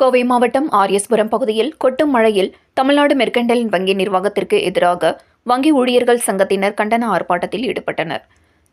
கோவை மாவட்டம் ஆர்எஸ்புரம் பகுதியில் கொட்டும் மழையில் தமிழ்நாடு மெர்கன்டைல் வங்கி நிர்வாகத்திற்கு எதிராக வங்கி ஊழியர்கள் சங்கத்தினர் கண்டன ஆர்ப்பாட்டத்தில் ஈடுபட்டனர்.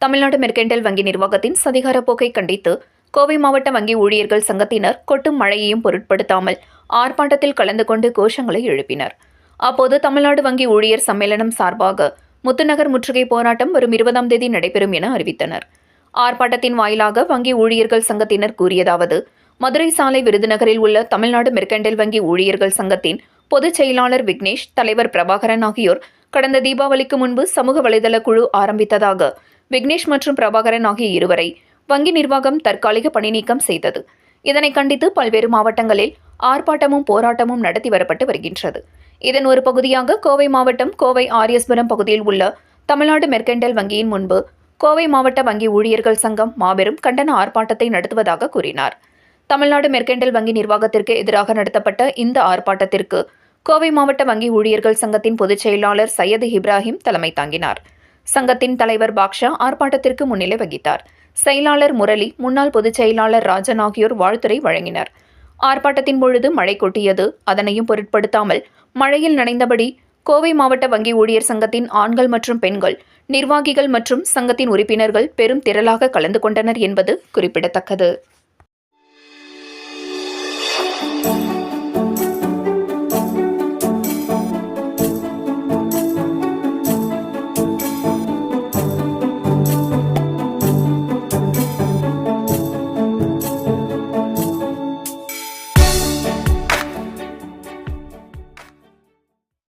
தமிழ்நாடு மெர்கன்டைல் வங்கி நிர்வாகத்தின் சதிகார போக்கை கண்டித்து கோவை மாவட்ட வங்கி ஊழியர்கள் சங்கத்தினர் கொட்டும் மழையையும் பொருட்படுத்தாமல் ஆர்ப்பாட்டத்தில் கலந்து கொண்டு கோஷங்களை எழுப்பினர். அப்போது தமிழ்நாடு வங்கி ஊழியர் சம்மேளனம் சார்பாக முத்துநகர் முற்றுகை போராட்டம் வரும் 20ஆம் தேதி நடைபெறும் என அறிவித்தனர். ஆர்ப்பாட்டத்தின் வாயிலாக வங்கி ஊழியர்கள் சங்கத்தினர் கூறியதாவது: மதுரை சாலை விருதுநகரில் உள்ள தமிழ்நாடு மெர்கன்டைல் வங்கி ஊழியர்கள் சங்கத்தின் பொதுச் செயலாளர் விக்னேஷ், தலைவர் பிரபாகரன் ஆகியோர் கடந்த தீபாவளிக்கு முன்பு சமூக வலைதள குழு ஆரம்பித்ததாக விக்னேஷ் மற்றும் பிரபாகரன் ஆகிய இருவரை வங்கி நிர்வாகம் தற்காலிக பணி நீக்கம் செய்தது. இதனை கண்டித்து பல்வேறு மாவட்டங்களில் ஆர்ப்பாட்டமும் போராட்டமும் நடத்தி வரப்பட்டு வருகின்றது. இதன் ஒரு பகுதியாக கோவை மாவட்டம் கோவை ஆர்எஸ்புரம் பகுதியில் உள்ள தமிழ்நாடு மெர்கன்டைல் வங்கியின் முன்பு கோவை மாவட்ட வங்கி ஊழியர்கள் சங்கம் மாபெரும் கண்டன ஆர்ப்பாட்டத்தை நடத்துவதாக கூறினார். தமிழ்நாடு மெர்கன்டைல் வங்கி நிர்வாகத்திற்கு எதிராக நடத்தப்பட்ட இந்த ஆர்ப்பாட்டத்திற்கு கோவை மாவட்ட வங்கி ஊழியர்கள் சங்கத்தின் பொதுச் செயலாளர் சையது இப்ராஹிம் தலைமை தாங்கினார். சங்கத்தின் தலைவர் பாக்ஷா ஆர்ப்பாட்டத்திற்கு முன்னிலை வகித்தார். செயலாளர் முரளி, முன்னாள் பொதுச் செயலாளர் ராஜன் ஆகியோர் வாழ்த்துரை வழங்கினர். ஆர்ப்பாட்டத்தின் பொழுது மழை கொட்டியது. அதனையும் பொருட்படுத்தாமல் மழையில் நனைந்தபடி கோவை மாவட்ட வங்கி ஊழியர் சங்கத்தின் ஆண்கள் மற்றும் பெண்கள், நிர்வாகிகள் மற்றும் சங்கத்தின் உறுப்பினர்கள் பெரும் திரளாக கலந்து கொண்டனர் என்பது குறிப்பிடத்தக்கது.